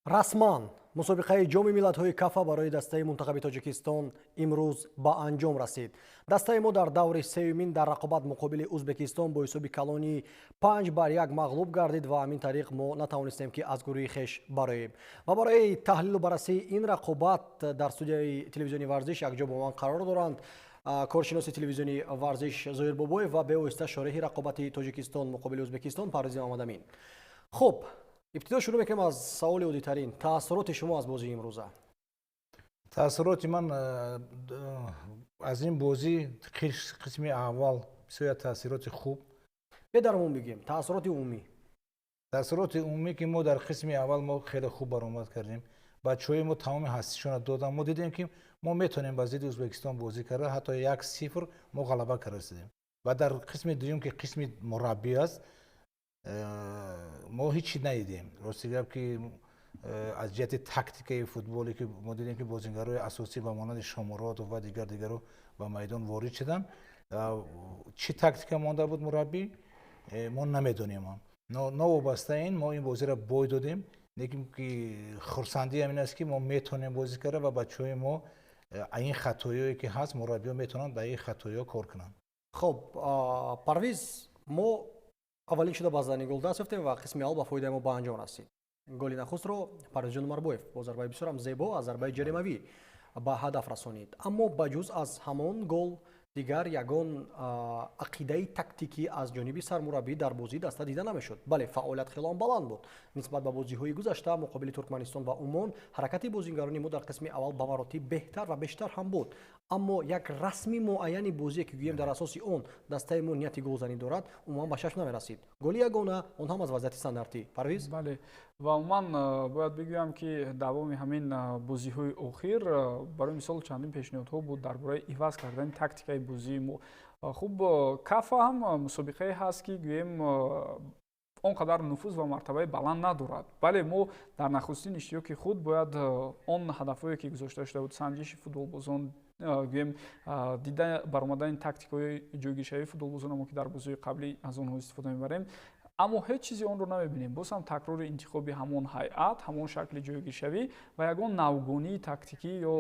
расман мусобиқаи ҷоми миллатҳои кафа барои дастаи мунтахаби тоҷикистон имрӯз ба анҷом расид. Дастаи мо дар даври сеюмин дар рақобат муқобили узбекистон бо ҳисоби калони 5-1 мағлуб гардид ва ҳамин тариқ мо натавонистем ки аз гурӯҳи хеш бароем. Ва барои таҳлилу баррасии ин рақобат дар студияи телевизиони варзиш якҷо бо ман қарор доранд коршиноси телевизиони варзиш Зоир Бобоев ва беоиста шореҳи рақобати Тоҷикистон муқобили Узбекистон Парвиз Мамадамин. Хуб, ибтидо шурӯъ мекунем аз саволи оддитарин. Таъссуроти шумо аз бозии имрӯза? Таъссуроти ман аз ин бозӣ қисми аввал бисёр таъссуроти хуб. Бедармон бигем, таъссуроти умумӣ. Таъссуроти умумӣ ки мо дар қисми аввал мо хеле хуб баромад кардем. Бачаҳои мо тамоми ҳастишона доданд. Мо дидем ки мо метавонем ба зидди Узбекистон бозӣ карда, ҳатто 1-0 мо ғалаба карда расидем. Ва дар қисми дуюм ки қисми мураббӣ аст, мо ҳеч чиз надидем. Рости гап ки аз ҷиҳати тактикаи футболе ки мо дидем ки бозингарои асосӣ ба монанди Шомуродов ва дигаро ба майдон ворид шуданд. Чӣ тактика монда буд мураббӣ мо намедонем. Новобаста ин мо ин бозиро бой додем, лекин ки хурсандӣ ҳамин аст ки мо метавонем бозӣ карда ва бачаҳои мо ин хатоёе ки ҳаст мураббиҳо метавонанд ба ин хатоёҳо кор кунанд. Хуб, Парвиз, мо аввалин шуда ба зани гол даст ёфтем ва қисми аввал ба фоидаи мо ба анҷом расид. Голи нахустро Парвизҷон Умарбоев бо зарбаи бисёрам зебо аз зарбаи ҷаримавӣ ба ҳадаф расонид. Аммо ба ҷуз аз ҳамон гол дигар ягон ақидаи тактикӣ аз ҷониби сармураббӣ дар бозии даста дида намешуд. Бале, фаъолият хеле баланд буд. Нисбат ба бозиҳои гузашта муқобили Туркманистон ва Умон, ҳаракати бозингарони мо дар қисми аввал ба маротиб беҳтар ва бештар ҳам буд. Аммо як расми муайяни бозие ки гӯем дар асоси он дастаи мо нияти голзанӣ дорад, умуман ба шаш намерасид. Голи ягона, он ҳам аз вазъияти стандартӣ. Парвиз? Бале, ва умуман бояд бигӯям ки давоми ҳамин бозиҳои охир барои мисол чандин пешниҳодҳо буд дар бораи иваз кардани тактикаи бозии мо. Хуб, кафа ҳам мусобиқае ҳаст ки гӯем он қадар нуфуз ва мартабаи баланд надорад. Бале, мо дар нахустин иштиёки худ бояд он ҳадафҳое ки гузошта шуда буд, санҷиши футболбозон, гӯем дида баромадани тактикаҳои ҷойгиршавии футболбозонро ки дар бозиҳои қаблӣ аз онҳо истифода мебарем. Аммо ҳеҷ чизи онро намебинем. Боз ҳам такрори интихоби ҳамон ҳайат, ҳамон шакли ҷойгиршавӣ ва ягон навгонии тактикӣ ё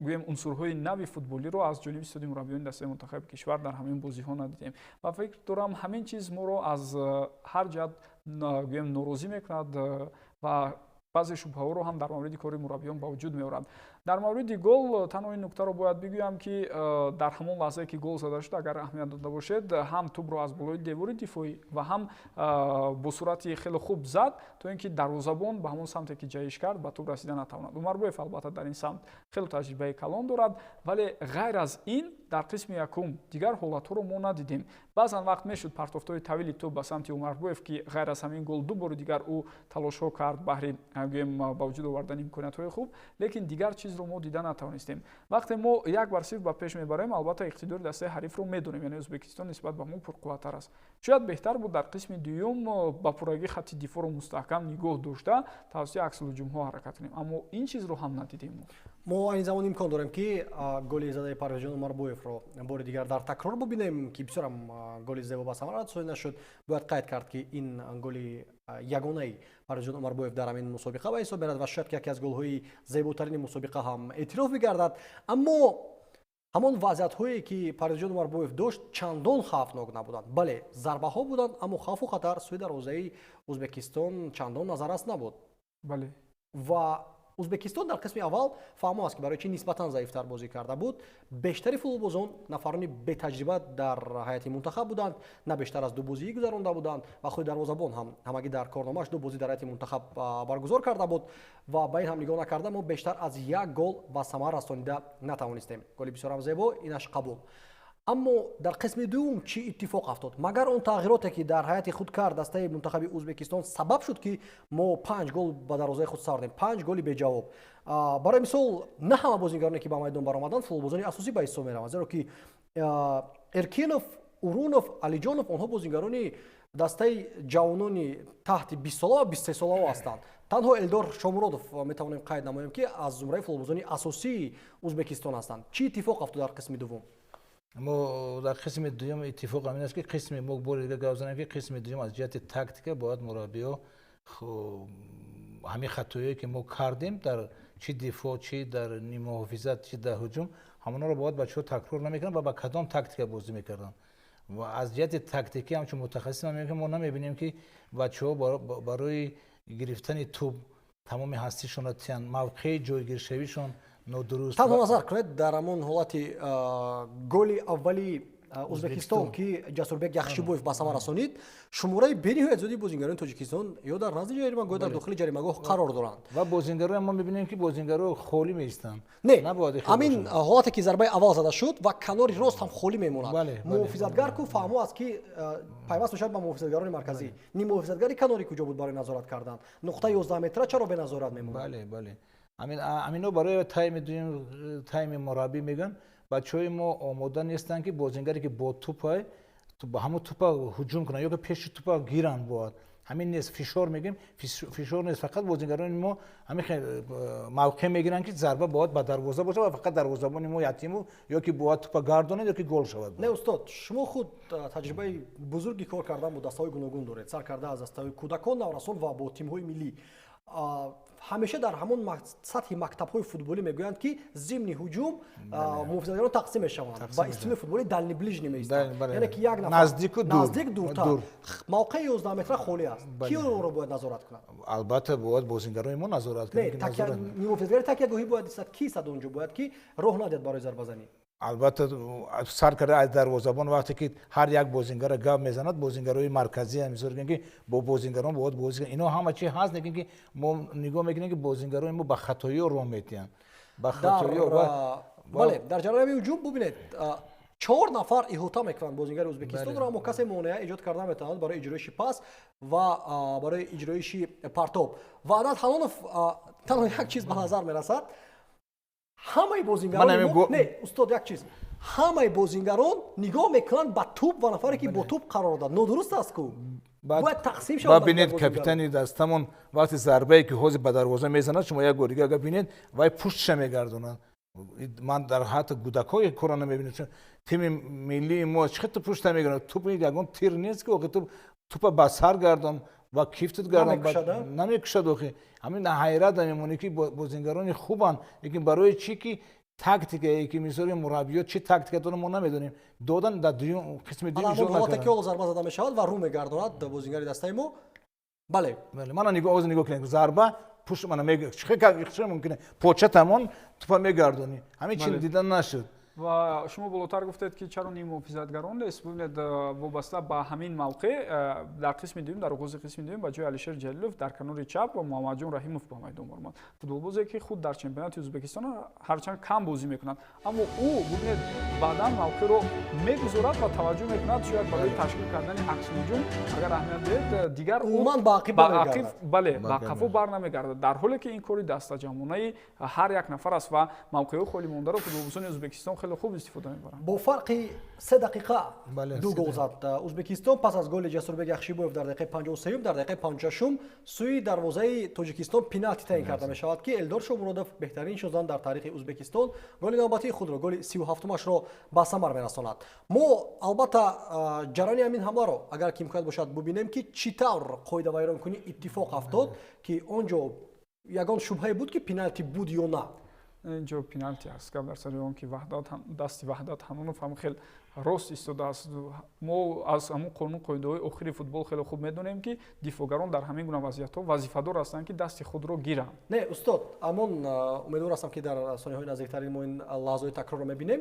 гӯем унсурҳои нави футболиро аз ҷониби сиёди мураббиёни дастаи мунтахаби кишвар дар ҳамин бозиҳо надидем. Ва фикр дорам ҳамин чиз моро аз ҳар ҷиҳат гӯем норозӣ мекунад ва баъзе шубҳаҳоро ҳам дар мавриди кори мураббиён ба вуҷуд меорад. Дар мавриди гол танҳо ин нуктаро бояд бигӯям ки дар ҳамон лаҳзае ки гол зада шуд, агар аҳамият дода бошед, ҳам тӯбро аз болои девори дифоӣ ва ҳам бо суръати хеле хуб зад, то ин ки дарвозабон ба ҳамон самте ки ҷаҳиш кард ба тӯб расида натавонад. Умарбоев албатта дар ин самт хеле таҷрибаи калон дорад, вале ғайр аз ин дар қисми якум дигар ҳолатҳоро мо надидем. Баъзан вақт мешуд партофтаҳои тавили тӯб ба самти Умарбоев ки ғайр аз ҳамин гол ду бори дигар ӯ талошҳо кард баҳри гӯем ба вуҷуд овардани имкониятҳои хуб, лекин дигар чизро мо дида натавонистем. Вақте мо 1-0 ба пеш мебарем, албатта иқтидори дастаи ҳарифро медонем, яъне Узбекистон нисбат ба мо пурқувваттар аст. Шояд беҳтар буд дар қисми дуюм ба пуррагӣ хатти дифоъро мустаҳкам нигоҳ дошта тавассути аксулҳуҷумҳо ҳаракат кунем. Аммо ин чизро ҳам надидем. мо айни замон имкон дорем ки голи задаи Парвизҷон Умарбоевро бори дигар дар такрор бубинем ки бисёрам голи зебо ба самара расонида шуд. Бояд қайд кард ки ин голи ягонаи Парвизҷон Умарбоев дар ҳамин мусобиқа ба ҳисоб меравад ва шояд ки яке аз голҳои зеботарини мусобиқа ҳам эътироф мегардад. Аммо ҳамон вазъиятҳое ки Парвизҷон Умарбоев дошт чандон хавфнок набуданд. Бале, зарбаҳо буданд, аммо хавфу хатар сӯи дарвозаи Узбекистон чандон назаррас набуд. Бале. Ва Узбекистон дар қисми аввал фаҳмо аст ки барои чӣ нисбатан заифтар бозӣ карда буд. Бештари футболбозон нафарони бетаҷриба дар ҳайати мунтахаб буданд, на бештар аз ду бозӣ гузаронда буданд ва худи дарвозабон ҳам ҳамагӣ дар корномааш ду бозӣ дар ҳайати мунтахаб баргузор карда буд ва ба ин ҳам нигоҳ накарда мо бештар аз як гол ба самар расонида натавонистем. Голи бисёрам зебо, инаш қабул. Аммо дар қисми дуюм чӣ иттифоқ афтод? Магар он тағйироте ки дар ҳайати худ кард дастаи мунтахаби Узбекистон сабаб шуд ки мо 5 гол ба дарвозаи худ савардем, 5 голи беҷавоб. Барои мисол, на ҳама бозингароне ки ба майдон баромаданд футболбозони асосӣ ба ҳисоб мераванд, зеро ки Эркинов, Урунов, Алиҷонов онҳо бозингарони дастаи ҷавонони таҳти 20 сола ва 23 солаҳо ҳастанд. Танҳо Элдор Шомуродов метавонем қайд намоем ки аз зумраи футболбозони асосии Узбекистон ҳастанд. Чӣ иттифоқ афтод дар қисми дуввум? мо дар қисми дуюм иттифоқ ҳамин аст ки қисми мо бори дига гап занем ки қисми дуюм аз ҷиҳати тактика бояд мураббиҳо خب همین خطایی که ما کردیم در چی دفاع چی در محافظت چی در هجوم همونا رو باید بچه‌ها تکرار نمیکنن و با کدام تاکتیک بازی میکردن و از جهت تاکتیکی هم چون متخصص میگم ما نمیبینیم که بچه‌ها برای گرفتن توپ تمام هستیشون رو تیان موقع جایگیرشویشون نادرست تنها نظر کنید در همون حالت گل اولی ازبکستان که جسوربек яхшибоев ба самар расонид шумораи бениҳоят зиёди бозингарони тоҷикистон ё дар назди ҷаримагоҳ дар дохили ҷаримагоҳ қарор доранд و بازیگرا ما میبینیم که بازیگرا خالی میستن не ҳамин ҳолате ки зарбаи аввал зада шуд ва канори рост ҳам холӣ мемонад муҳофизатгар ку фаҳмо аст ки пайваст мешавад ба муҳофизатгарони марказӣ ни муҳофизатгари канорӣ куҷо буд барои назорат кардан нуқтаи 11 метра чаро беназорат мемонад бале бале амино барои тайми дуюм тайми мураббӣ мегӯянд бачаҳои мо омода нестанд ки бозигаре ки бо тупа ба ҳамон тупа ҳуҷум кунанд ё ки пеши тупа гиранд бояд ҳамин нест фишор мегӯем фишор нест фақат бозигарони мо ҳамин мавқеъ мегиранд ки зарба бояд ба дарвоза бошад ва фақат дарвозабони мо ятиму ё ки бояд тупа гардонад ё ки гол шавад не устод шумо худ таҷрибаи бузурги кор кардан бо дастаҳои гуногун доред сар карда аз дастаҳои кӯдакон наврасон ва бо тимҳои миллӣ ҳамеша дар ҳамон сатҳи мактабҳои футболӣ мегӯянд ки зимни ҳуҷум муҳофизатгарон тақсим мешаванд ба стили футболи дальни ближни меистанд яъне ки як нафар наздик дуртар мавқеи 11 метра холӣ аст киро бояд назорат кунад албатта бояд бозигарони мо назорат кунад муҳофизатгари такягоҳӣ бояд истад ки сад онҷо бояд ки роҳ надиҳад барои зарбазанӣ албатта сар карда аз дарвозабон вақте ки ҳар як бозингара гап мезанад бозингарои марказӣ мисол ки бо бозингарон бояд бозӣ кунад ино ҳама чи ҳаст lekin ки мо нигоҳ мекунем ки бозингарони мо ба хатоиҳо роҳ метиҳанд ба хатоиҳо бале дар ҷараёни ҳуҷум бубинед 4 нафар иҳота мекунанд бозингари ӯзбекистонро аммо касе монеа эҷод карда метавонад барои иҷроиши пас ва барои иҷроиши партоб ва Адат Ҳалонов танҳо як чиз ба назар мерасад ҳамаи бозингарони мо не устод як чиз ҳамаи бозингарон нигоҳ мекунанд ба туп ва нафаре ки бо туп қарор дорад нодуруст аст ку бояд тақсим шавад бинед капитани дастамон вақти зарбае ки ҳозир ба дарвоза мезанад шумо як бор дига агар бинед вай пуштша мегардонад ман дар ҳатто кӯдакҳои кора намебинем тими миллии мо чӣ хел пушта мегардонад тупи ягон тир нест ки охи тупа ба сар гардон ва кифтит гардон намекушад охи ҳамин ҳайрат мемонӣ ки бозингарони хубанд лекин барои чӣ ки тактикае ки мисоли мураббиёт чӣ тактика доранд мо намедонем додан дар дуюм қисми дуюм ижро накарданд ки зарба зада мешавад ва рӯ мегардонад бозингари дастаи мо бале мана нигоҳ кунем зарба пушт мана чӣ мумкине поча тамон тупа мегардонӣ ҳамин чӣ дида нашуд ва шумо болотар гуфтед ки чаро ниму муҳофизатгарон нест бубинед вобаста ба ҳамин мавқеъ дар қисми дуюм дар оғози қисми дуюм ба ҷои Алишер Ҷалилов дар канори чап ва Муҳаммадҷон Раҳимов ба майдон омад футболбозе ки худ дар чемпионати Ӯзбекистон ҳарчанд кам бозӣ мекунад аммо ӯ бубинед баъдан мавқеъро мегузорад ва таваҷҷӯҳ мекунад шояд барои ташкил кардани аксҳуҷум агар аҳамият диҳед дигар умуман ба ақиб бале ба қафо барнамегардад дар ҳоле ки ин кори дастаҷамонаи ҳар як нафар аст ва мавқеъҳои холӣ мондаро футболбозони Ӯзбекистон خوب استفاده می‌برن با فرق 3 دقیقه دو گل زد ازبکستان پس از گل جسوربek یخشیبویف در دقیقه 53 در دقیقه 56 سوی دروازه تاجیکستان پنالتی تعیین کرده می‌شود که الدار شومرودov بهترین شوزان در تاریخ ازبکستان گل نوبتی خود را گل 37 مش را به ثمر می‌رساند ما البته جریان همین حمله رو اگر که امکان باشد ببینیم که چطور قاعده ویران کنی اتفاق افتاد که اونجا یگان شبهه بود که پنالتی بود یا نه اینجا پنالتی است که در سر اون که دستی وحدت همون فهم خیلی راست ایستاده است ما از همون قانون قاعده‌های آخری فوتبال خیلی خوب میدونیم که دفاعگران در همین گونه وضعیت‌ها وظیفه‌دار هستند که دست خود رو گیرند نه استاد امون امیدوار هستم که در ثانیه‌های نزدیکترین ما این لحظات تکرار رو می‌بینیم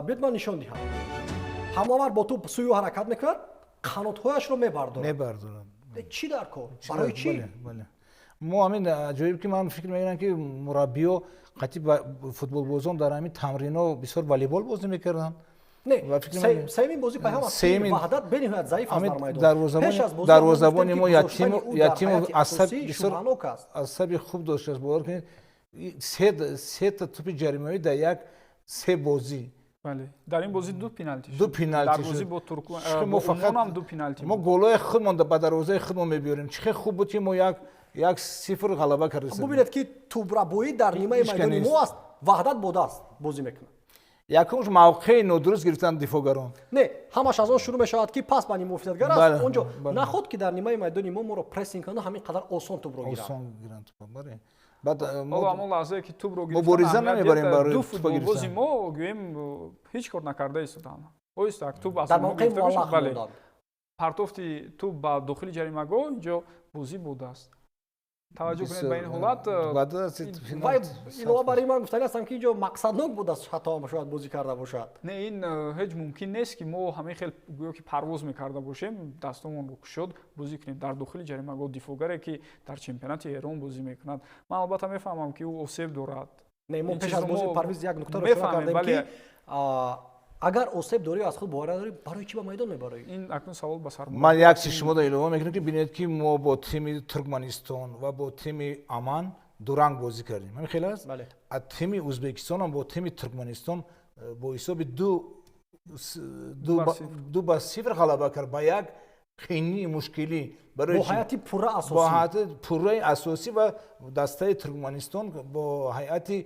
بیاد من نشان دهم حمله‌آور با توپ سوی حرکت می‌کند قنات‌هایش رو می‌بردارد چی در کار برای چی ما همین جایی که من فکر می‌کنم که مربی‌ها قطعی فوتبالبازان در همین تمرین‌ها بسیار والیبال بازی می‌کردن نه سیمین بازی پیام است وحدت بین‌الملل ضعیف است در میدان دروازه‌بان ما یتیم عصبی خوب داشت است باور کنید سه تا توپ جریمه‌ای در یک سه بازی بله در این بازی دو پنالتی در بازی با ترکمن ما فقط دو پنالتی ما گل‌های خودمان به دروازه خودمان می‌بریم چه خوب بود که ما یک صفر غلبه کردیم ببینید که توپ ربایی در نیمه میدانی ما است وحدت بوده است بازی میکنه якумш мавқеи нодуруст гирифтан дифоъгарон. не ҳамаш аз он шурӯъ мешавад ки пас бани муофизатгар аст Бале, онҷо бале. наход ки дар нимаи майдони мо моро прессинг кунад ҳамин қадар осон тӯбро гирад. Осон гиранд тӯбро, бале. Баъд ҳоло ҳамон лаҳзае ки тӯбро мубориза намебарем барои ду тӯбро футболбози гирифтан. мо гӯем ҳеҷ кор накарда истоданд. Оиста тӯб аз дар мо мавқеи гирифта муаллақ шуд, бале. буданд. партофти тӯб ба дохили ҷаримагоҳ инҷо бозӣ будааст. таваҷҷӯҳ кунед ба ин ҳолат. вай илова бар ин ман гуфтани ҳастам ки инҷо мақсаднок будааст ҳатто шояд бозӣ карда бошад. не ин ҳеҷ мумкин нест ки мо ҳамин хел гӯё ки парвоз мекарда бошем дастомонро кушод бозӣ кунем дар дохили ҷаримагоҳ дифогаре ки дар чемпионати Эрон бозӣ мекунад. ман албатта мефаҳмам ки ӯ осеб дорад. не мо ин пеш аз чизро бозӣ мо парвиз як нуктаро мефаҳмем, ишора кардем бале. ки агар осеб дорӣ аз худ бовар надорӣ барои чӣ ба майдон мебароӣ? ин акнун савол ба сар ман як чиз шуморо илова мекунам ки бинед ки мо бо тими Туркманистон ва бо тими Аман дуранг бозӣ кардем. ҳамин хел аст. бале аз тими Узбекистон ҳам бо тими Туркманистон бо ҳисоби 2-0 ғалаба кард ба як қини мушкилӣ барои бо ҳайати пурра бо асосӣ ҳайати пурраи асосӣ ва дастаи Туркманистон бо ҳайати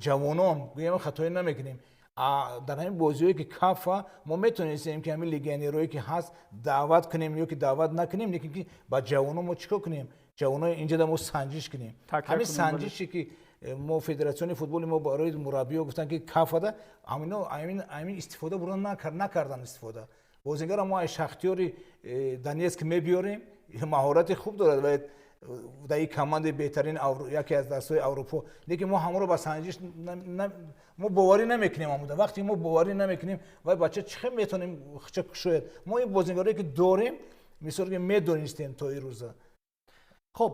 ҷавонон гӯям хатое намекунем. дар ҳамин бозиҳое ки кафа мо метонистем ки ҳамин легионерое ки ҳаст даъват кунем ё ки даъват накунем, лекин ки ба ҷавонон мо чӣ кор кунем? ҷавонои инҷода мо санҷиш кунем. Такя ҳамин кунем, санҷише ки мо федератсиони футболи мо барои мураббиё гуфтанд ки кафада ҳамин истифода бурон накардан истифода. бозигаро мо аз Шахтёри Донецк мебиёрем, маҳорати хуб дорад ва дар ин командаи беҳтарин яке аз дастаҳои Аврупо, лекин мо ҳамаро ба санҷиш мо боварӣ намекунем. ҳамуда вақте мо боварӣ намекунем вай бача чӣ хел метавонем чӣ кушояд. мо ин бозигарое ки дорем мисоле медонистем то ин рӯза. хуб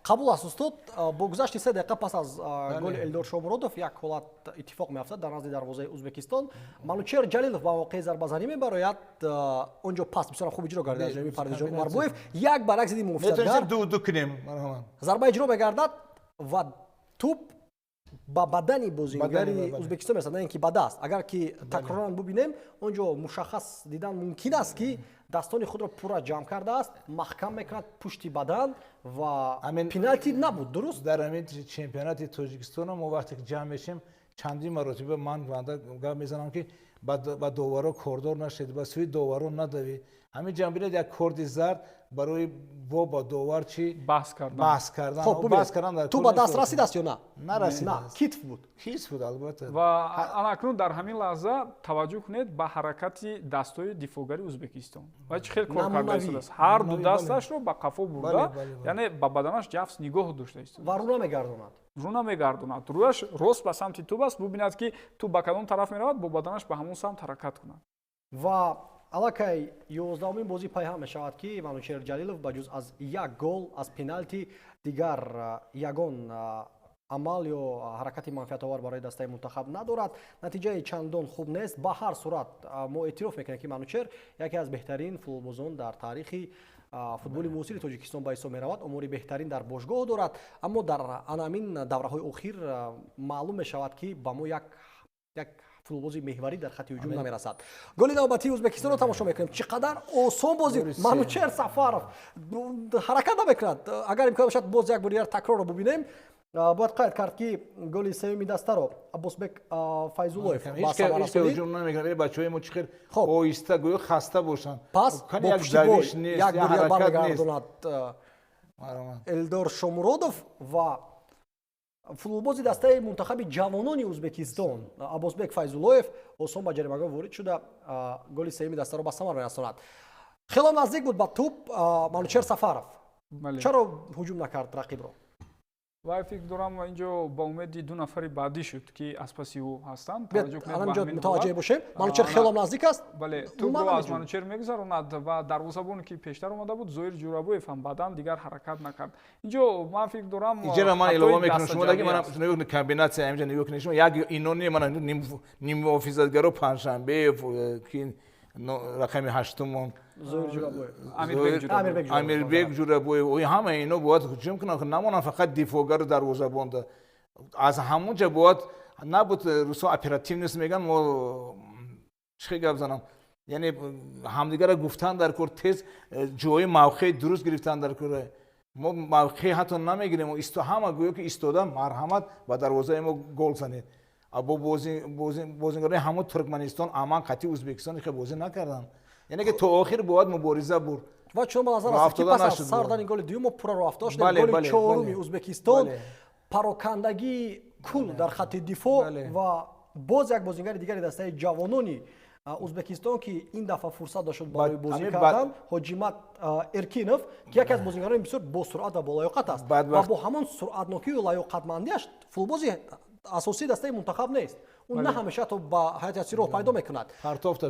қабул аст устод бо гузашти 3 дақиқа пас аз голи Элдор Шомуродов як ҳолат иттифоқ меафтад дар назди дарвозаи Узбекистон. Манучер Ҷалилов ба мавқеи зарбазанӣ мебарояд онҷо пас бисёр хуб иҷро гардид аз ҷониби Парвизҷон Умарбоев як баръакс диди муофизатгар ду кунем. зарба иҷро мегардад ва тӯб ба бадани бозингари Узбекистон мерасад, не ин ки ба даст. агар ки такроран бубинем онҷо мушаххас дидан мумкин аст ки дастони худро пурра ҷамъ кардааст, маҳкам мекунад пушти бадан ва пеналти набуд. дуруст дар ҳамин чемпионати Тоҷикистон мо вақте ки ҷамъ мешем чандин маротиба ман банда гап мезанам ки ба доваро кордор нашед, ба сӯи доваро надавед. ҳамин ҷамъ бинед як корди зард барои ба довар чи баҳс кардан. хуб бубинед ту ба даст расидааст ё на? Нарасидааст. китф буд. Кис буд албатта. ва анакнун дар ҳамин лаҳза таваҷҷӯҳ кунед ба ҳаракати дастҳои дифогари Узбекистон. ва чӣ хел кор карда истодааст. ҳар ду дасташро ба қафо бурда, яъне ба баданаш ҷафс нигоҳ дошта истодааст. ва рӯ намегардонад. рӯ намегардонад. рӯяш рост ба самти тӯб аст. бубинад ки тӯб ба кадом тараф меравад, бо баданаш ба ҳамон самт ҳаракат кунад. ва аллакай 11-умин бозӣ пайҳам мешавад ки Манучер Ҷалилов ба ҷуз аз як гол аз пеналти дигар ягон амал ё ҳаракати манфиатовар барои дастаи мунтахаб надорад. натиҷаи чандон хуб нест. ба ҳар сурат мо эътироф мекунем ки Манучер яке аз беҳтарин футболбозон дар таърихи футболи муосири Тоҷикистон ба ҳисоб меравад. омори беҳтарин дар бошгоҳ дорад, аммо дар анамин давраҳои охир маълум мешавад ки ба мо як футболбози меҳварӣ дар хатти ҳуҷум намерасад. голи навбатии Узбекистонро тамошо мекунем. чӣ қадар осон бозӣ. Манучер Сафаров ҳаракат намекунад. агар имкон бошад боз як бори дигар такрорро бубинем. бояд қайд кард ки голи сеюми дастаро Аббосбек Файзуллоев ба самара расонид. ҳуҷум намекунад. бачаҳои мо чӣ хел оҳиста гӯё хаста бошанд. пас бо пушти бой як бори дигар бармегардонад Элдор Шомуродов ва футболбози дастаи мунтахаби ҷавонони Узбекистон Аббосбек Файзуллоев осон ба ҷаримагоҳ ворид шуда голи сеюми дастаро ба самар мерасонад. хело наздик буд ба тӯб Манучер Сафаров. чаро ҳуҷум накард рақибро? вай фикр дорам инҷо ба умеди ду нафари баъдӣ шуд ки аз паси ӯ ҳастанд. анҷо мутаваҷҷеҳ бошем. Манучер хело наздик аст. бале тӯбро аз Манучер мегузаронад ва дарвозабоне ки пештар омада буд Зоир Ҷурабоев ҳам баъдан дигар ҳаракат накард. инҷо ман фикр дорам инҷоро ман илова мекунам шумо дагӣ ман нигоҳ комбинатсия ҳаминҷа нигоҳ кунед шумо як инони ман ниммуофизатгаро Паншанбеев ки рақами 8-умон Амирбек Ҷурабоев ҳама ино бояд ҳуҷум кунанд намонанд фақат дифогару дарвозабонда. аз ҳамонҷа бояд набуд рӯсо оперативност меган мо чӣ хел гап занам яъне ҳамдигарро гуфтан дар кор тез ҷои мавқеи дуруст гирифтан дар кор мо мавқеъ ҳатто намегирем ҳама гӯё ки истода марҳамат ба дарвозаи мо гол занед. або бозингарои ҳамон туркманистон аман қати ӯзбекистони ки бозӣ накарданд яъне ки то охир бояд мубориза бурд ва чун ба назар аст ки пас аз сар додани голи дуюм пурра ро афтош голи чоруми ӯзбекистон парокандагии кул дар хатти дифоъ ва боз як бозингари дигари дастаи ҷавонони ӯзбекистон ки ин дафъа фурсат дошт барои бозӣ кардан ҳоҷимат эркинов ки яке аз бозингарони бисёр босуръат ва болаёқат аст ва бо ҳамон суръатнокию лаёқатмандиаш фулбози асосии дастаи мунтахаб нест он на ҳамеша то ба ҳайати асосӣ роҳ пайдо мекунад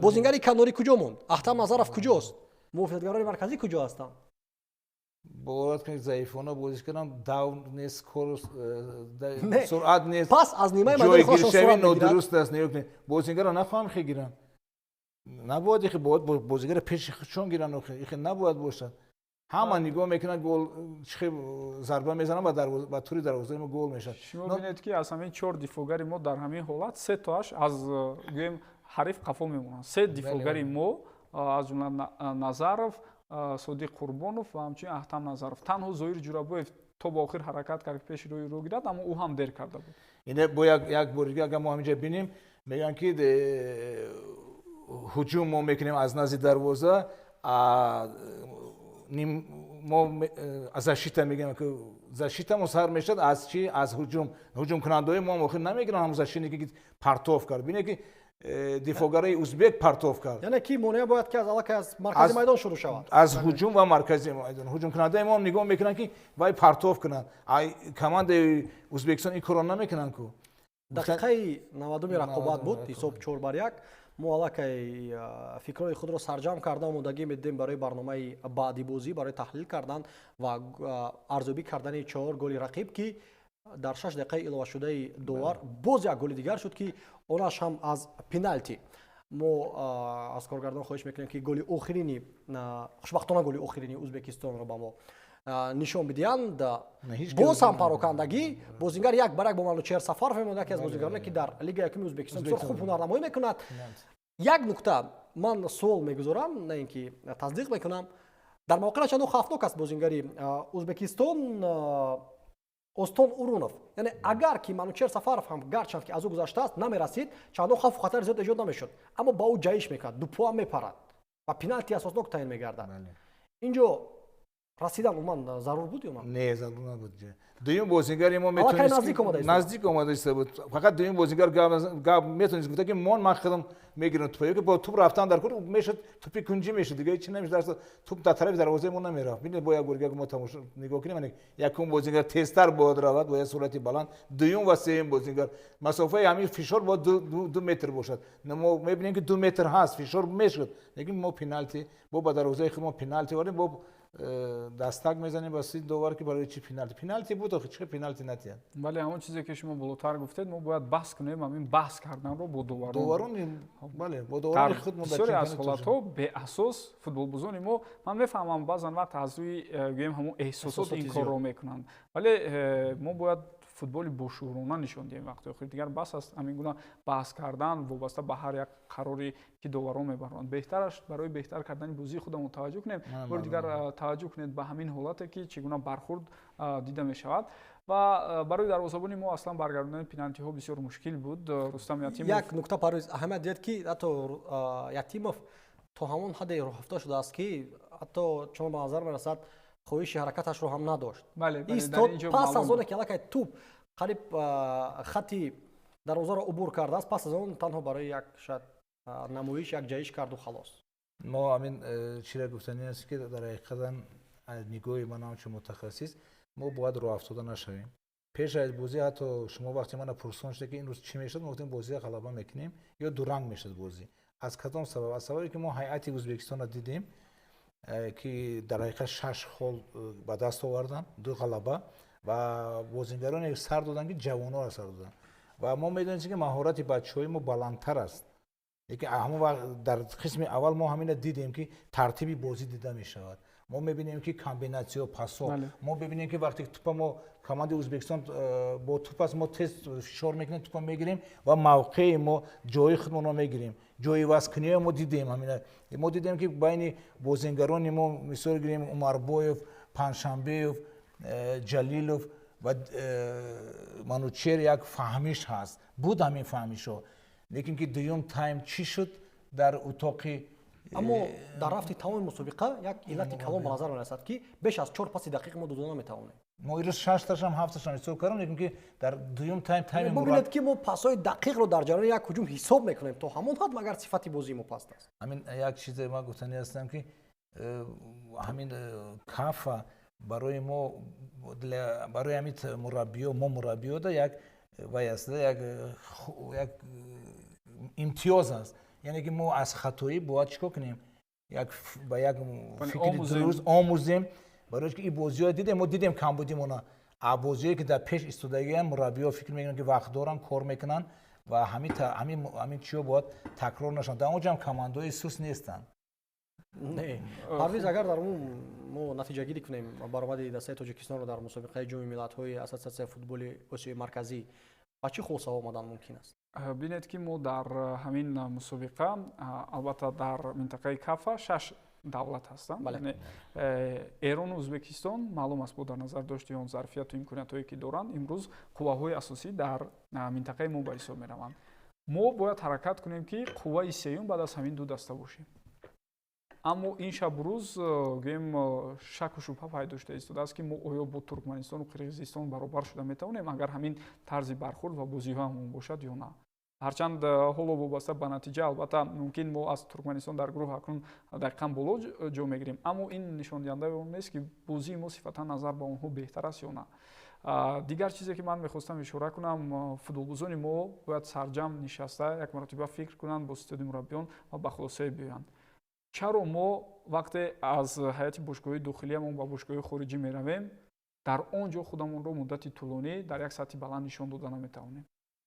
бозингари канорӣ куҷо монд аҳтам назаров куҷост муофиқатгарони марказӣ куҷо ҳастанд боварат кунед заифона бозиш кардам дав нест суръат нест пас аз нимаи майдони худашон суръат мегиранд нодуруст аст нигоҳ бозингарро нафаҳм хе гиранд набояд ихе бояд бозигара пеши чон гиранд ихе набояд бошад ҳама нигоҳ мекунад гол чихе зарба мезанад ба тури дарвозаи мо гол мешавад шумо бинед ки аз ҳамин 4 дифоъгари мо дар ҳамин ҳолат 3 тоаш аз гӯем ҳариф қафо мемонанд 3 дифоъгари мо аз ҷумла назаров содиқ қурбонов ва ҳамчунин аҳтам назаров танҳо зоҳир ҷурабоев то ба охир ҳаракат кард ки пеши рӯи рӯ гирад аммо ӯ ҳам дер карда буд ине бо як бори дига агар мо ҳаминҷа бинем мегӯянд ки ҳуҷум мо мекунем аз назди дарвоза мо защита мегӯем ки защитамо сар мешавад аз чи аз ҳуҷумкунандаҳои мо охир намегиранд ҳамон защитне ки партов кард бинед ки дифоъгарои ӯзбек партов кард яъне ки монеа бояд ки аз аллакай аз маркази майдон шурӯъ шавад аз ҳуҷум ва маркази майдон ҳуҷумкунандаи мо нигоҳ мекунанд ки вай партов кунад командаи ӯзбекистон ин корро намекунанд ку дақиқаи 90 рақобат буд ҳисоб 4-1 мо аллакай фикрҳои худро сарҷамъ карда омодагӣ медиҳем барои барномаи баъди бозӣ барои таҳлил кардан ва арзёбӣ кардани 4 голи рақиб ки дар 6 дақиқаи иловашудаи довар боз як голи дигар шуд ки онаш ҳам аз пеналти мо аз коргардон хоҳиш мекунем ки голи охирини хушбахтона голи охирини ӯзбекистонро ба мо нишон бидиҳанд боз ҳам парокандагӣ бозингар як бар як бо Манучер Сафаров мемонад яке аз бозингароне ки дар лигаи якуми ӯзбекистон бисёр хуб ҳунарнамоӣ мекунад як нукта ман суол мегузорам на ин ки тасдиқ мекунам дар мавқеъ чандон хавфнок аст бозингари ӯзбекистон Остон Урунов яъне агар ки Манучер Сафаров ҳам гарчанд ки аз ӯ гузаштааст намерасид чандон хавфу хатар зиёд эҷод намешуд аммо ба ӯ ҷаиш мекард дупоа мепарад ва пеналти асоснок таъин мегардад инҷо расидан уман зарур буд ё не зарур набуд дуюм бозингари мо метонист наздик омада иста буд фақат дуюм бозингар гап метонист гуфта ки мон ман худам мегирам тупа ё ки бо туп рафтан дар кор мешуд тупи кунҷӣ мешуд дига ҳеҷ чӣ намешуд туп дар тарафи дарвозаи мо намерафт бинед бо як борига мо тамошо нигоҳ кунем якум бозингар тезтар бояд равад бо як суръати баланд дуюм ва сеюм бозингар масофаи ҳамин фишор бояд 2 метр бошад мо мебинем ки 2 метр ҳаст фишор мешуд лекин мо пеналти бо ба дарвозаи худ мо пеналти вардем бо дастак мезанем ба сид довар ки барои чи пеналти буд охи чӣ пеналти натиҳад вале ҳамон чизе ки шумо болотар гуфтед мо бояд баҳс кунем ҳамин баҳс карданро бо доварон бале бо доварони худ мо бисёре аз ҳолатҳо беасос футболбозони мо ман мефаҳмам баъзан вақт аз рӯи гӯем ҳамон эҳсосот ин корро мекунанд вале мо бояд футболи бошӯрона нишон диҳем вақти охир дигар бас аст ҳамин гуна баҳс кардан вобаста ба ҳар як қарори ки доварон мебаранд беҳтараш барои беҳтар кардани бозии худамон таваҷҷӯҳ кунем бори дигар таваҷҷӯҳ кунед ба ҳамин ҳолате ки чӣ гуна бархурд дида мешавад ва барои дарвозабони мо аслан баргардонидани пеналтиҳо бисёр мушкил буд рустам ятимов як нукта парвиз аҳамият диҳад ки ҳатто ятимов то ҳамон ҳадде роҳафта шудааст ки ҳатто чун ба назар мерасад хоҳиши ҳаракаташро ҳам надошт истод пас аз оне ки аллакай туп қариб хатти дарвозаро убур кардааст пас аз он танҳо барои як шояд намоиш як ҷаиш карду халос мо ҳамин чира гуфтани аст ки дар ҳақиқатан нигоҳи ман ҳамчун мутахассис мо бояд роҳафтода нашавем пеш аз бозӣ ҳатто шумо вақте мана пурсон шуда ки ин рӯз чӣ мешавад мо гуфтем бозиро ғалаба мекунем ё дуранг мешавад бозӣ аз кадом сабаб аз сабабе ки мо ҳайати ӯзбекистонро дидем ки дар ҳақиқат 6 хол ба даст оварданд 2 ғалаба ва бозингароне сар доданд ки ҷавонҳоро сар доданд ва мо медонистем ки маҳорати бачаҳои мо баландтар аст лекин ҳамон вақт дар қисми аввал мо ҳамина дидем ки тартиби бозӣ дида мешавад мо мебинем ки комбинатсиё пасо мо бибинем ки вақте тупа мо командаи ӯзбекистон бо туп аст мо тез фишор мекунем тупа мегирем ва мавқеи мо ҷои худмонро мегирем ҷои васкуниё мо дидем ҳамина мо дидем ки байни бозингарони мо мисол гирем Умарбоев Паншанбеев Ҷалилов و منوچهر یک فهمیش هست بود همین فهمیشو لیکن که دوم تایم چی شد در اتاقی аммо дар рафти тамоми мусобиқа як иллати калон ба назар мерасад ки беш аз 4 паси дақиқ мо дода наметавонем. ما ایروز 6 تاشم 7 تاشم حساب کردم لیکن که در دوم تایم бубинед ки мо пасҳои дақиқро дар ҷараёни як ҳуҷум ҳисоб мекунем то ҳамон ҳад магар сифати бозии мо паст аст. همین یک چیز ما گفتنی هستم که همین کافا برای ما برای همین مربیو ما مربیو دا یک وایسته یک امتیاز است یعنی که ما از خطایی باید چیکار کنیم یک با یک فکر درست آموزیم برای که این بازی‌ها دیدیم ما دیدیم کم بودیم اونا بازی‌هایی که در پیش استودیوی مربی‌ها فکر می‌کنن که وقت دارن کار میکنن و همین چیو باید تکرار نشن در اونجا هم کماندوی سوس نیستن не парвиз агар дар мо натиҷагирӣ кунем баромади дастаи тоҷикистонро дар мусобиқаи ҷоми миллатҳои ассотсиатсияи футболи осиёи марказӣ ба чӣ хулосаҳо омадан мумкин аст? бинед ки мо дар ҳамин мусобиқа албатта дар минтақаи кафа 6 давлат ҳастанд. Яъне Эрону Ӯзбекистон маълум аст бо дар назар дошти он зарфияту имкониятҳое ки доранд имрӯз қувваҳои асосӣ дар минтақаи мо ба ҳисоб мераванд. мо бояд ҳаракат кунем ки қувваи сеюм баъд аз ҳамин ду даста бошем. аммо ин шабрӯз гӯем шаку шубҳа пайдо шуда истодааст ки мо оё бо Туркманистону Қирғизистон баробар шуда метавонем агар ҳамин тарзи бархурд ва бозиҳо ҳамон бошад ё на. ҳарчанд ҳоло вобаста ба натиҷа албатта мумкин мо аз Туркманистон дар гурӯҳ акнун дақиқан боло ҷо мегирем аммо ин нишондиҳандаи он нест ки бозии мо сифатан назар ба онҳо беҳтар аст ё на. дигар чизе ки ман мехостам ишора кунам футболбозони мо бояд сарҷам нишаста як маротиба фикр кунанд бо систеди мураббиён ва ба хулосае биёянд. чаро мо вақте аз ҳайати бошгоҳии дохилиямон ба бошгоҳии хориҷӣ меравем дар он ҷо худамонро муддати тӯлонӣ дар як сатҳи баланд нишон дода наметавонем?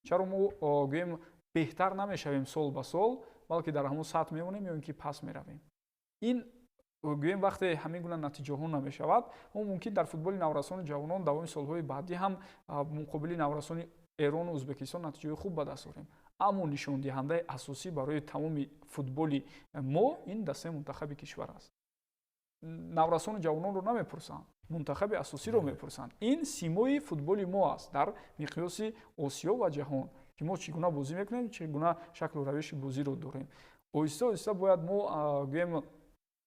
чаро мо гӯем беҳтар намешавем сол ба сол балки дар ҳамон сатҳ мемонем ё ин ки пас меравем? ин гӯем вақте ҳамин гуна натиҷаҳо намешавад мо мумкин дар футболи наврасони ҷавонон давоми солҳои баъдӣ ҳам муқобили наврасони Эрону Ӯзбекистон натиҷаҳои хуб ба даст орем. аммо нишондиҳандаи асосӣ барои тамоми футболи мо ин дастаи мунтахаби кишвар аст. наврасони ҷавононро намепурсанд, мунтахаби асосиро мепурсанд. ин симои футболи мо аст дар миқёси осиё ва ҷаҳон ки мо чӣ гуна бозӣ мекунем, чӣ гуна шаклу равиши бозиро дорем. оҳиста оҳиста бояд мо гӯем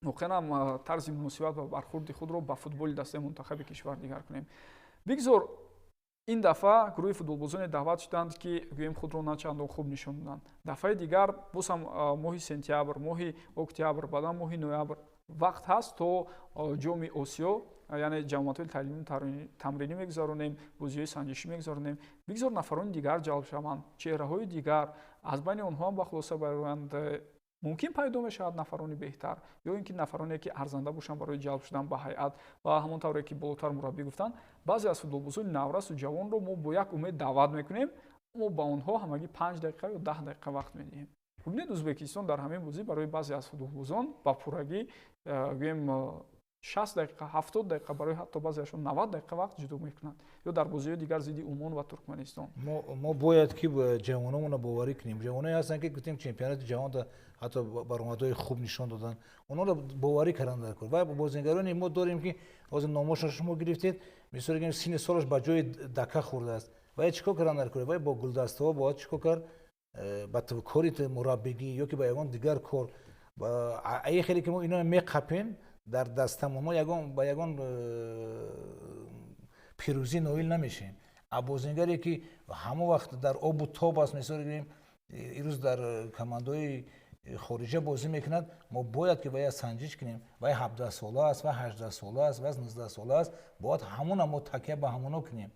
воқеан тарзи муносибат ва бархурди худро ба футболи дастаи мунтахаби кишвар дигар кунем. бигзор ин дафъа гурӯҳи футболбозоне даъват шуданд ки гӯем худро на чандон хуб нишон доданд. дафъаи дигар бозам моҳи сентябр, моҳи октябр, баъдан моҳи ноябр вақт ҳаст то ҷоми осиё яъне ҷамъиятҳои таълимӣ тамринӣ мегузаронем, бозиҳои санҷишӣ мегузаронем. бигзор нафарони дигар ҷалб шаванд, чеҳраҳои дигар, аз байни онҳо ҳам ба хулоса бароянд. мумкин пайдо мешавад нафарони беҳтар ё ин ки нафароне ки арзанда бошанд барои ҷалб шудан ба ҳайат ва ҳамон тавре ки болотар мураббӣ гуфтанд баъзе аз футболбозони наврасу ҷавонро мо бо як умед даъват мекунем мо ба онҳо ҳамагӣ 5 дақиқа ё 10 дақиқа вақт медиҳем. бубинед Ӯзбекистон дар ҳамин бозӣ барои баъзе аз футболбозон ба пуррагӣ гӯем 60 дақиқа 70 дақиқа барои ҳатто баъзеашон 90 дақиқа вақт ҷудо мекунанд ё дар бозиҳои дигар зидди Умон ва Туркманистон. мо бояд ки ҷавононро боварӣ кунем. ҷавоное ҳастанд ки гуфтем чемпионати ҷаҳон ҳатто баромадҳои хуб нишон додан онҳоро боварӣ кардан дар кор. ва бозигарони мо дорем ки ҳозир номошро шумо гирифтед мисол гирем синни солаш ба ҷои дака хӯрдааст ва чикор кардан дар кор ва бо гулдаставо бояд чикор кард ба кори мураббигӣ ё ки ба ягон дигар кор ай хеле ки мо ино меқапем дар дастамон мо ба ягон пирӯзӣ ноил намешем. бозигаре ки ҳамон вақт дар обу тоб аст мисол гирем ирӯз дар командаҳои хориҷа бозӣ мекунад мо бояд ки вая санҷиш кунем вай 17 сола аст ва 18 сола аст ва 19 сола аст бояд ҳамона мо такя ба ҳамоно кунем.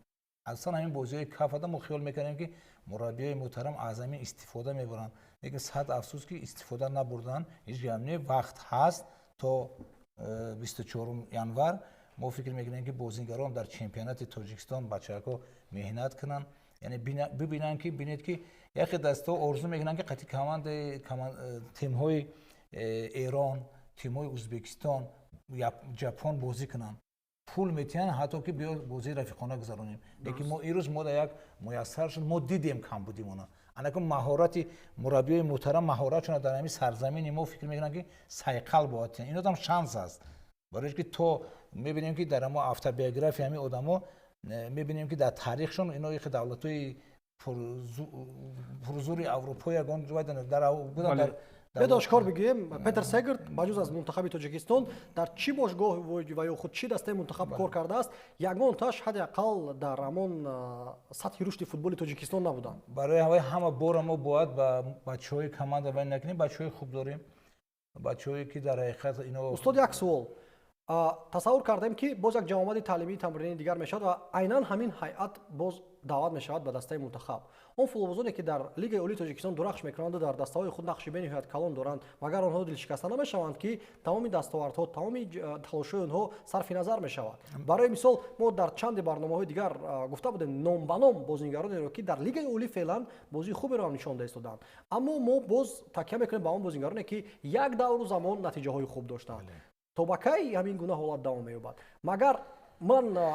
аслан ҳамин бозиҳои кафада мо хиёл мекардем ки мураббиёи муҳтарам аз ҳамин истифода мебаранд лекин сад афсӯс ки истифода набурданд. ҳеҷ гап не вақт ҳаст то 24 январ мо фикр мекунем ки бозигарон дар чемпионати тоҷикистон бачаҳо меҳнат кунанд яъне бибинанд ки бинед ки яхе дастаҳо орзу мекунанд ки қати тимҳои Эрон, тимҳои Ӯзбекистон, ҷапон бозӣ кунанд. пул метиҳанд ҳатто ки биё бозии рафиқона гузаронем. лекин мо ирӯз мо дар як муяссар шуд мо дидем кам будим она. анакун маҳорати мураббиёи муҳтарам маҳоратшона дар ҳамин сарзамини мо фикр мекунанд ки сайқал бояд тиҳанд. инодам шанс аст. барои ки то мебинем ки дар ҳамо автобиографияи ҳамин одамо میبینیم که در تاریخشون اینا یک دولت‌های پرزوری اروپایی یگان در بودن در بداشکار بگویم پتر سگرد بجز از منتخب تاجیکستان در چی باشگاه و یا خود چی دسته منتخب کار کرده است یگان تاش حداقل در همون سطح رشد فوتبال تاجیکستان نبودند. برای همه بار ما باید با بچهای کماند بیان نکنیم بچهای خوب داریم بچه‌هایی که در حقیقت اینا استاد یک سوال تصور کردیم که باز یک جامعه تعلیمی تمرینی دیگر میشد و عیناً همین هیئت باز دعوت میشود به دسته منتخب اون فوتبالبازانی که در لیگ اولی تاجیکستان درخش میکنند و در دسته‌های خود نقش بنهایت کلان دارند مگر آنها دلشکسته نمیشوند که تمام دستاوردها تمام تلاش‌های آنها صرف نظر میشود. برای مثال ما در چند برنامه‌های دیگر گفته بودیم نام به نام بازیگرانی را که در لیگ اولی فعلا بازی خوبی را نشان دادند اما ما باز تکیه میکنیم به اون بازیگرانی که یک دور زمان نتیجه‌های خوب داشتند. تا با کی همین گونه حالت دوام می‌یابد؟ مگر من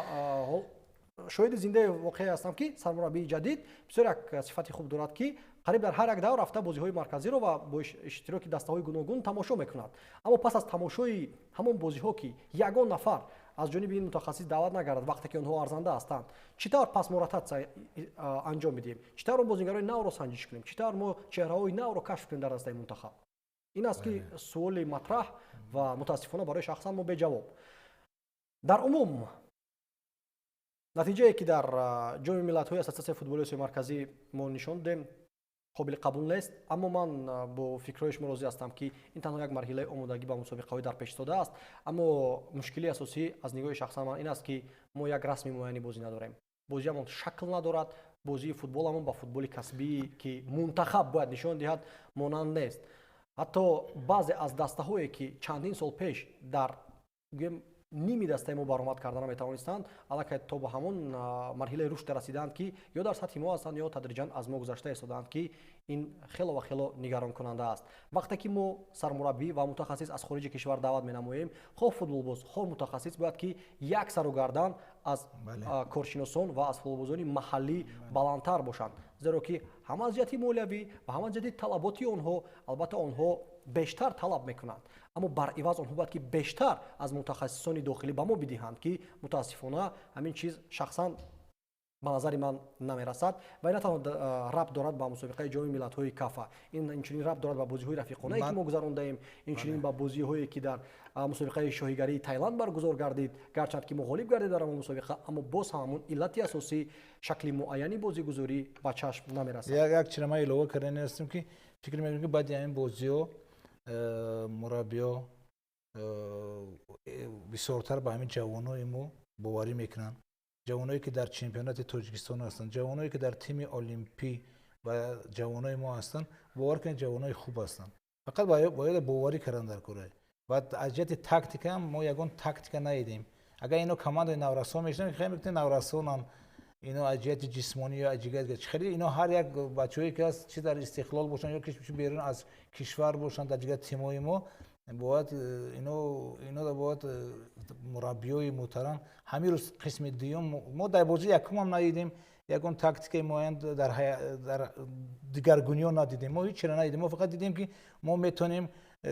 شاهد زنده واقعی هستم که سرمربی جدید بسیار یک صفت خوب دارد که قریب در هر یک دور رفته بازی‌های مرکزی رو و با اشتراک دسته‌های گوناگون تماشا می‌کند. اما پس از تماشای همون بازی‌ها که یگان نفر از جانب این متخصص دعوت نگردد وقتی که آنها ارزنده هستند چطور پس مرتب انجام میدیم؟ چطور اون بازیگرای نو رو سنجش کنیم؟ چطور ما چهره‌های نو رو کشف کنیم در دسته منتخب؟ این است که سوال مطرح و متاسفانه برای شخصا ما به جواب. در عموم نتیجه که در جام ملت‌های اساسیه فوتبال آسیای مرکزی ما نشان دادیم قابل قبول نیست اما من با فکرایش راضی هستم که این تنها یک مرحله آمادگی به مسابقه در پیش داده است اما مشکلی اساسی از نگاه شخصا من این است که ما یک رسم معینی بازی نداریم. بازی همون شکل ندارد. بازی فوتبال همون با فوتبال کسبی که منتخب باید نشان دهد مانند نیست. حتی بعضی از دسته‌هایی که چندین سال پیش در نیمی دسته ما برآمد کردن نمی‌توانستند الان تا به همون مرحله رشد رسیدند که یا در سطح ما هستند یا تدریجاً از ما گذشته ایستادند که این خیلی نگران کننده است. وقتی که ما سرمربی و متخصص از خارج کشور دعوت می‌نماییم خواه فوتبالباز خواه متخصص باید که یک سر و گردن از کارشناسان و از فوتبالبازان محلی بلندتر باشند زیرا که هم از جهت مالیوی و هم از جهت طلباتی آنها البته آنها بیشتر طلب میکنند اما بر عوض آنها باید که بیشتر از متخصصان داخلی به ما بدهند که متاسفانه همین چیز شخصا به نظر من نمیرسد و این تنها ربط دارد با مسابقه جام ملت‌های کافا این چنین ربط دارد با بازی‌های رفیقانه‌ای که ما گذراندیم این چنین با بازی‌هایی که در مسابقه شاهیگری تایلند برگزار گردید گرچه که مغلوب گردید در اون مسابقه اما باز همون علت اساسی شکل معینی بازیگزاری به چشم نمیرسد. یک چیز ما علاوه کردن هستیم که فکر می‌کنم که بعد این بازی‌ها مربی‌ها بسیارتر با همین جوانای ما باوری میکنن جوانایی که در چمپیونات تاجیکستان هستند جوانایی که در تیم المپی و جوانای ما هستند باور کنید جوانای خوب هستند فقط باید باوری کردن در کره و از جهت تاکتیک هم ما یگان تاکتیک ندیدیم اگر اینو کماند نورسان میشن خیلی میگن نورسان هم اینو از جهت جسمانی یا از جهت خیلی اینا هر یک بچه‌ای که از چه در استقلال باشن یا که بیرون از کشور باشن در جهت تیمای ما باید اینو باید مربیای محترم همین روز قسم دیوم ما در بازی یکم هم ندیدیم یگان تاکتیک معین در دیگرگونی ندیدیم ما هیچ چیزی ندیدیم ما فقط دیدیم که ما میتونیم 20-25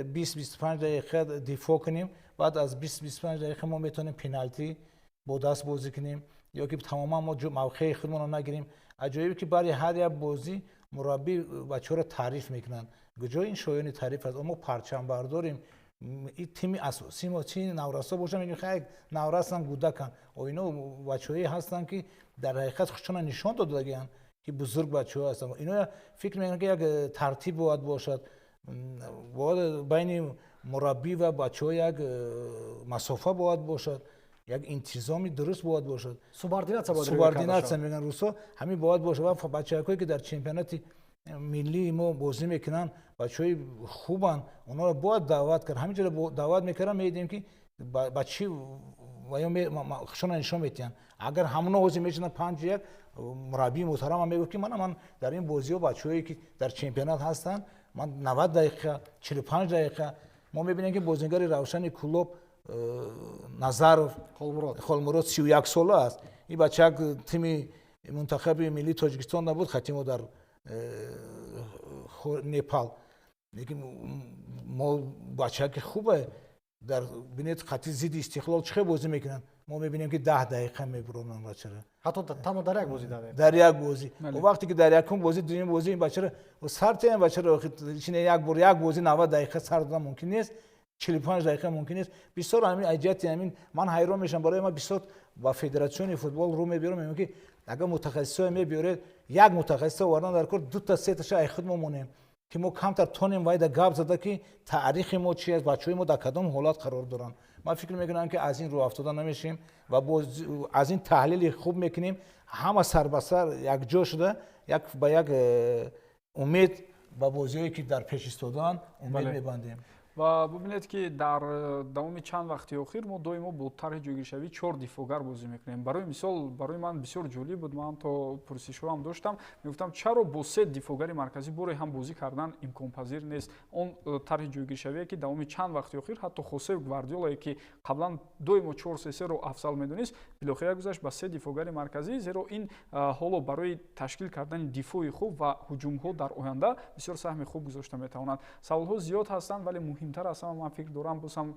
دقیقه دفاع کنیم بعد از 20-25 دقیقه ما میتونیم پنالتی با دست بازی کنیم یا که تماما ما موقع خودمون رو نگیریم عجایبی که برای هر یک بازی مربی بچه‌ها رو تعریف میکنن کجای این شایان تعریف است ما پرچم برداریم این تیم اساسی ما چی نورسا باشه میگیم خیلی نورسان گودکن و اینا بچه‌ای هستن که در حقیقت خودشون نشون دادن که بزرگ بچه‌ها هستن اینا فکر میکنن که یک ترتیب باید باشد باید بین مربی و بچه‌ها یک مسافه باید باشد یک انتظامی درست باید باشد سوباردینات میگن روسا همین باید باشه و بچه‌هایی که در چمپیونات ملی ما بازی میکنن بچه‌های خوبن اونا رو باید دعوت کرد همینجوری دعوت میکردن میدیدیم که بچه‌ی و یا خشون نشون میدن اگر همونا بازی میشن 5-1 مربی محترم هم میگه که من در این بازی‌ها بچه‌هایی که در چمپیونات هستن من 90 دقیقه 45 دقیقه ما میبینیم که بازیگر روشن کلوب نظرов خولمراد 31 ساله است این بچه تیم منتخب ملی تاجیکستان نبود ختیمو در نپال لیکن ما بچه که خوبه дар бинед хати зидди Истиқлол чӣ бозӣ мекунанд мо мебинем ки 10 дақиқа мебуронанд бачара ҳатто танҳо дар як бозӣ дар як бозӣ вақте ки дар якум бозӣ дуюм бозӣ ин бачара сарти ин бачара чин як бор як бозӣ 90 дақиқа сар додан мумкин нест 45 дақиқа мумкин нест бисёр ҳамин аҷияти ҳамин ман ҳайрон мешавам барои ман бисёр ба федератсиони футбол рӯ мебиёрам мегӯям ки агар мутахассисое мебиёред як мутахассиса овардан дар кор 2 та 3 таша ай худ мо монем ки мо камтар тонем вайда гап зада ки таърихи мо чи аст бачаҳои мо дар кадом ҳолат қарор доранд ман фикр мекунам ки аз ин рӯ афтода намешем ва аз ин таҳлили хуб мекунем ҳама сар ба сар якҷо шуда як ба як умед ба бозиҳое ки дар пеш истодаанд умед мебандем ва бубинед ки дар давоми чанд вақти охир мо доимо бо тарҳи ҷойгиршавӣ 4 дифоъгар бозӣ мекунем. Барои мисол барои ман бисёр ҷолиб буд, ман то пурсишҳоам доштам, мегуфтам чаро бо 3 дифоъгари марказӣ боре ҳам бозӣ кардан имконпазир нест. Он тарҳи ҷойгиршавие ки давоми чанд вақти охир ҳатто Хосе Гвардиолае ки қаблан доимо 4-3-3-ро афзал медонист, билохира гузашт ба 3 дифоъгари марказӣ, зеро ин ҳоло барои ташкил кардани дифоъи хуб ва ҳуҷумҳо дар оянда бисёр саҳми хуб гузошта метавонанд. Саволҳо зиёд ҳастанд, вале муҳимтар аз ҳама ман фикр дорам бозам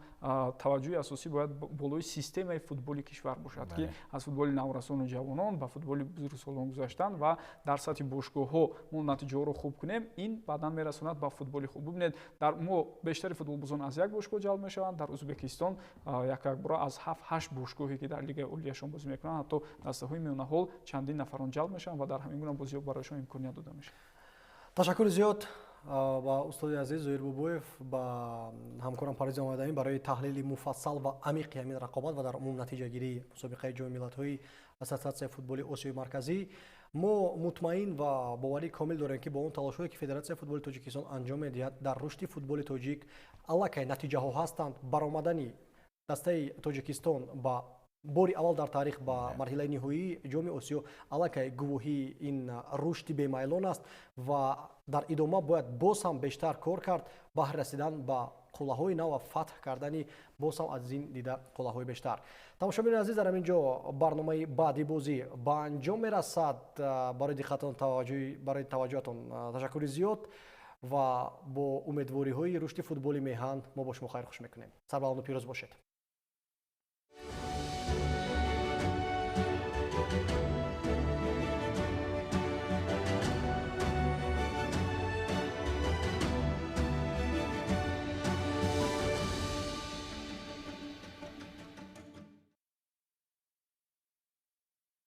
таваҷҷӯҳи асосӣ бояд болои системаи футболи кишвар бошад ки аз футболи наврасону ҷавонон ба футболи бузургсолон гузаштан ва дар сатҳи бошгоҳҳо мо натиҷаҳоро хуб кунем, ин баъдан мерасонад ба футболи хуб. Бубинед дар мо бештари футболбозон аз як бошгоҳ ҷалб мешаванд, дар Ӯзбекистон якбора аз 7-8 бошгоҳе ки дар лигаи олияшон бозӣ мекунанд, ҳатто дастаҳои миёнаҳол чандин нафарон ҷалб мешаванд ва дар ҳамин гуна бозиҳо барояшон имконият дода мешавад. ташаккури зиёд ба устоди азиз Зоир Бобоев, ба ҳамкорам Париз Омадаин барои таҳлили муфассал ва амиқи ҳамин рақобат ва дар умум натиҷагирии мусобиқаи ҷоми миллатҳои Ассотсиатсияи футболи Осиёи марказӣ. мо мутмаин ва боварии комил дорем ки бо он талошҳое ки Федератсияи футболи Тоҷикистон анҷом медиҳад дар рушди футболи тоҷик аллакай натиҷаҳо ҳастанд. Баромадани дастаи Тоҷикистон ба бори аввал дар таърих ба марҳилаи ниҳоии ҷоми Осиё аллакай гувоҳии ин рушди бемайлон аст ва дар идома бояд боз ҳам бештар кор кард баҳри расидан ба қуллаҳои нав ва фатҳ кардани боз ҳам аз ин дида қуллаҳои бештар. Тамошобини азиз, дар ҳамин ҷо барномаи баъди бозӣ ба анҷом мерасад. Барои диққатон барои таваҷҷӯҳатон ташаккури зиёд ва бо умедвориҳои рушди футболи меҳан мо бо шумо хайрхуш мекунем. Сарбаланду пирӯз бошед.